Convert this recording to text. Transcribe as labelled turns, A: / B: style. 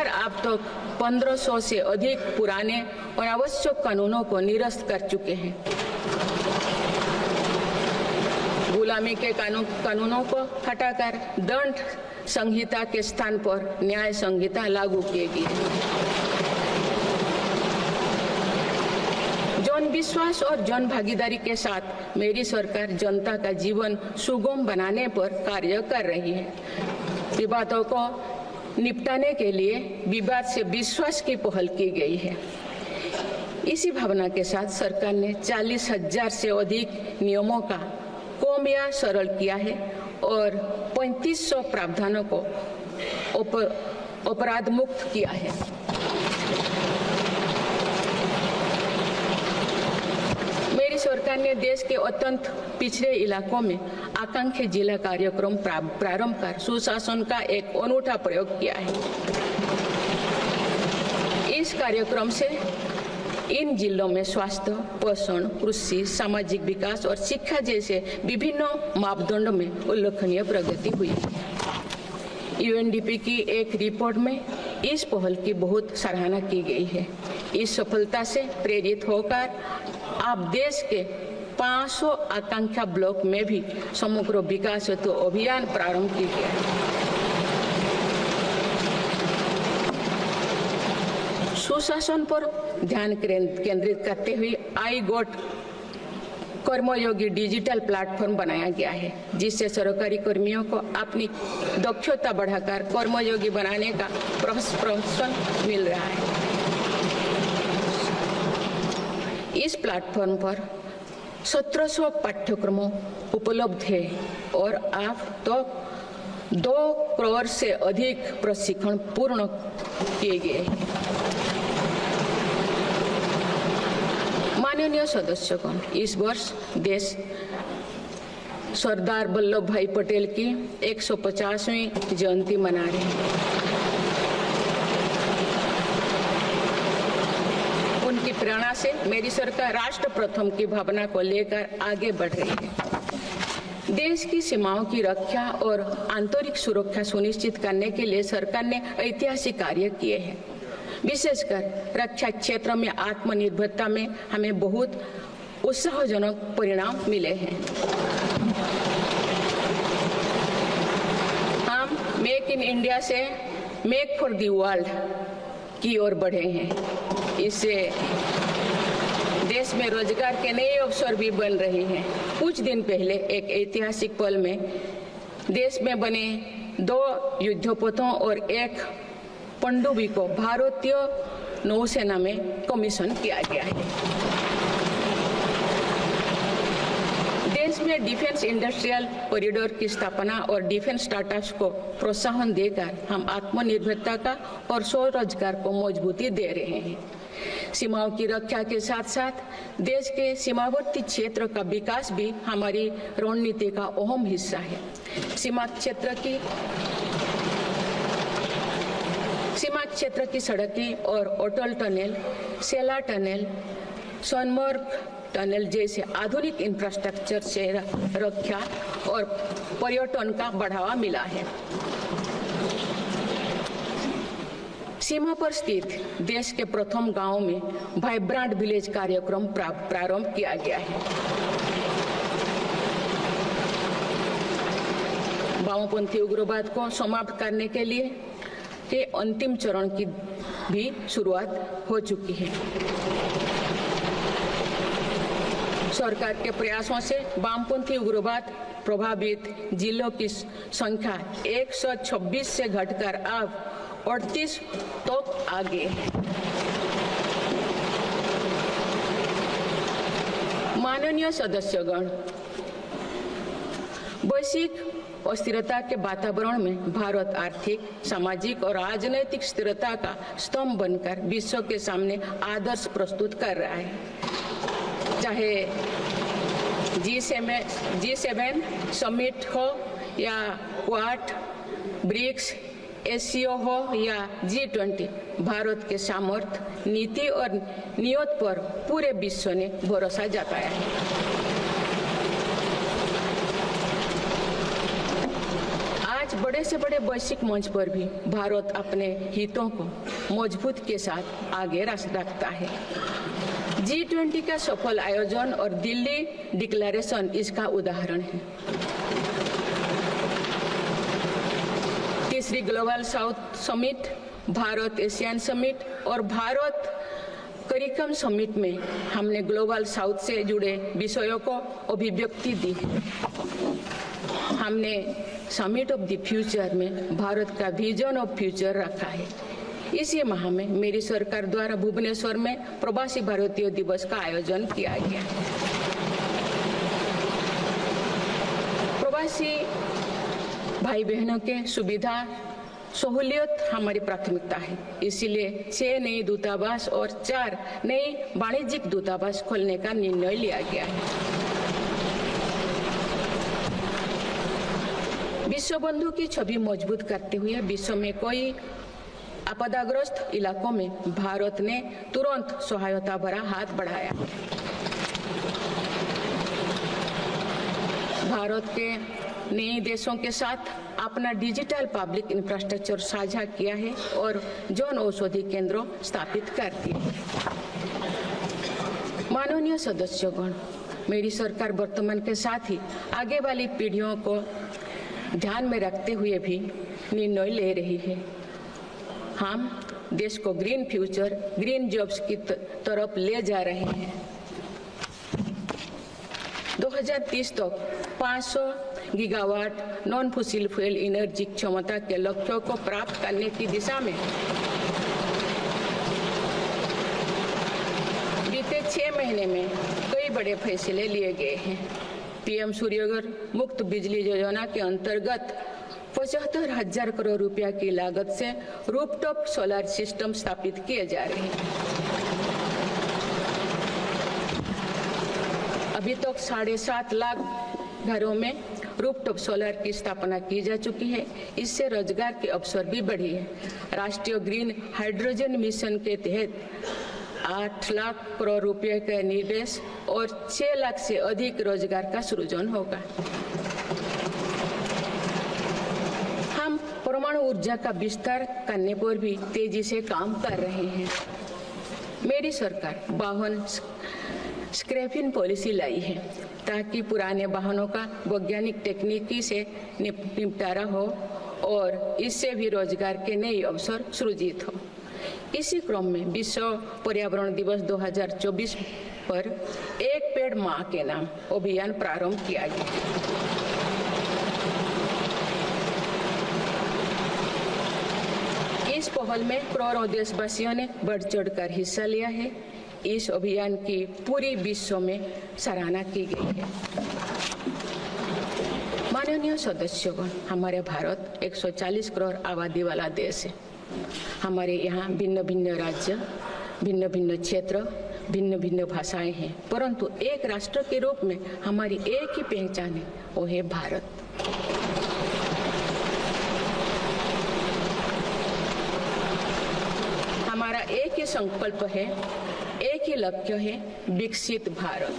A: सरकार अब तक 1500 से अधिक पुराने और आवश्यक कानूनों को निरस्त कर चुके हैं। गुलामी के कानूनों को हटाकर दंड संहिता के स्थान पर न्याय संहिता लागू किए गए। जन विश्वास और जन भागीदारी के साथ मेरी सरकार जनता का जीवन सुगम बनाने पर कार्य कर रही है। विवादों को निपटाने के लिए विवाद से विश्वास की पहल की गई है। इसी भावना के साथ सरकार ने 40,000 से अधिक नियमों का कम या सरल किया है और 3500 प्रावधानों को अपराध मुक्त किया है। मेरी सरकार ने देश के अत्यंत पिछड़े इलाकों में आकांक्षी जिला कार्यक्रम प्रारंभ कर सुशासन का एक अनूठा प्रयोग किया है। इस कार्यक्रम से इन जिलों में स्वास्थ्य, पोषण, कृषि, सामाजिक विकास और शिक्षा जैसे विभिन्न मापदंडों में उल्लेखनीय प्रगति हुई है। यूएनडीपी की एक रिपोर्ट में इस पहल की बहुत सराहना की गई है। इस सफलता से प्रेरित होकर अब देश के 500 आकांक्षा ब्लॉक में भी समग्र विकास हेतु अभियान प्रारंभ किया गया है। सुशासन पर ध्यान केंद्रित करते हुए आई गोट कर्मयोगी डिजिटल प्लेटफॉर्म बनाया गया है, जिससे सरकारी कर्मियों को अपनी दक्षता बढ़ाकर कर्मयोगी बनाने का प्रशिक्षण मिल रहा है। इस प्लेटफॉर्म पर 1700 पाठ्यक्रमों उपलब्ध है और अब तक 2 करोड़ से अधिक प्रशिक्षण पूर्ण किए गए हैं। माननीय सदस्यगण, इस वर्ष देश सरदार वल्लभ भाई पटेल की 150वीं जयंती मना रहे हैं। उनकी प्रेरणा से मेरी सरकार राष्ट्र प्रथम की भावना को लेकर आगे बढ़ रही है। देश की सीमाओं की रक्षा और आंतरिक सुरक्षा सुनिश्चित करने के लिए सरकार ने ऐतिहासिक कार्य किए हैं। विशेषकर रक्षा क्षेत्र में आत्मनिर्भरता में हमें बहुत उत्साहजनक परिणाम मिले हैं। हम मेक इन इंडिया से मेक फॉर द वर्ल्ड की ओर बढ़े हैं। इससे देश में रोजगार के नए अवसर भी बन रहे हैं। कुछ दिन पहले एक ऐतिहासिक पल में देश में बने 2 युद्धपोतों और 1 पनडुब्बी को भारतीय नौसेना में कमीशन किया गया है। देश में डिफेंस इंडस्ट्रियल कॉरिडोर की स्थापना और डिफेंस स्टार्टअप्स को प्रोत्साहन देकर हम आत्मनिर्भरता का और स्वरोजगार को मजबूती दे रहे हैं। सीमाओं की रक्षा के साथ साथ देश के सीमावर्ती क्षेत्र का विकास भी हमारी रणनीति का अहम हिस्सा है। सीमा क्षेत्र की सड़कें और अटल टनल, सेला टनल, सोनमर्ग टनल जैसे आधुनिक इंफ्रास्ट्रक्चर से रक्षा और पर्यटन का बढ़ावा मिला है। सीमा पर स्थित देश के प्रथम गांव में वाइब्रेंट विलेज कार्यक्रम प्रारंभ किया गया है। वामपंथी उग्रवाद को समाप्त करने के लिए के अंतिम चरण की भी शुरुआत हो चुकी है। सरकार के प्रयासों से वामपंथी उग्रवाद प्रभावित जिलों की संख्या 126 से घटकर अब 38 तक आ गई है। माननीय सदस्यगण, वैश्विक अस्थिरता के वातावरण में भारत आर्थिक, सामाजिक और राजनीतिक स्थिरता का स्तंभ बनकर विश्व के सामने आदर्श प्रस्तुत कर रहा है। चाहे G7 समिट हो या क्वाड, ब्रिक्स, एससीओ हो या G20, भारत के सामर्थ्य, नीति और नियत पर पूरे विश्व ने भरोसा जताया है। आज आज बड़े से बड़े वैश्विक मंच पर भी भारत अपने हितों को मजबूत के साथ आगे रखता है। G20 का सफल आयोजन और दिल्ली डिक्लेरेशन इसका उदाहरण है। तीसरी global south summit, Bharat Asian summit और भारत करिकम समिट में हमने ग्लोबल साउथ से जुड़े विषयों को अभिव्यक्ति दी है। हमने समिट ऑफ द फ्यूचर में भारत का विजन ऑफ फ्यूचर रखा है। इसी माह में मेरी सरकार द्वारा भुवनेश्वर में प्रवासी भारतीय दिवस का आयोजन किया गया। प्रवासी भाई बहनों के सुविधा सहूलियत हमारी प्राथमिकता है, इसीलिए 6 नए दूतावास और 4 नए वाणिज्यिक दूतावास खोलने का निर्णय लिया गया है। विश्व बंधु की छवि मजबूत करते हुए विश्व में कोई आपदाग्रस्त इलाकों में भारत ने तुरंत सहायता भरा हाथ बढ़ाया। भारत के नए देशों के साथ अपना डिजिटल पब्लिक इंफ्रास्ट्रक्चर साझा किया है और जन औषधि केंद्रों स्थापित कर दिए। माननीय सदस्यगण, मेरी सरकार वर्तमान के साथ ही आगे वाली पीढ़ियों को ध्यान में रखते हुए भी निर्णय ले रही है। हम देश को ग्रीन फ्यूचर, ग्रीन जॉब्स की तरफ ले जा रहे हैं। 2030 तक 500 gigawatt non fossil fuel energy क्षमता के लक्ष्यों को प्राप्त करने की दिशा में बीते 6 महीने में कई बड़े फैसले लिए गए हैं। पीएम सूर्यघर मुफ्त बिजली योजना के अंतर्गत 75,000 करोड़ रुपया की लागत से रूफटॉप सोलर सिस्टम स्थापित किए जा रहे हैं। अभी तक 7.5 लाख घरों में रूफटॉप सोलर की स्थापना की जा चुकी है। इससे रोजगार के अवसर भी बढ़ी है। राष्ट्रीय ग्रीन हाइड्रोजन मिशन के तहत 8 लाख करोड़ रुपए का निवेश और 6 लाख से अधिक रोजगार का सृजन होगा। हम परमाणु ऊर्जा का विस्तार करने पर भी तेजी से काम कर रहे हैं। मेरी सरकार वाहन स्क्रैपिंग पॉलिसी लाई है ताकि पुराने वाहनों का वैज्ञानिक तकनीकी से निपटारा हो और इससे भी रोजगार के नए अवसर सृजित हो। इसी क्रम में विश्व पर्यावरण दिवस 2024 पर एक पेड़ मां के नाम अभियान प्रारंभ किया गया। इस पहल में करोड़ों देशवासियों ने बढ़ चढ़कर हिस्सा लिया है। इस अभियान की पूरी विश्व में सराहना की गई है। माननीय सदस्यगण, हमारे भारत 140 करोड़ आबादी वाला देश है। हमारे यहाँ भिन्न भिन्न राज्य, भिन्न भिन्न क्षेत्र, भिन्न भिन्न भाषाएं हैं, परंतु एक राष्ट्र के रूप में हमारी एक ही पहचान है, वो है भारत। हमारा एक ही संकल्प है, एक ही लक्ष्य है, विकसित भारत।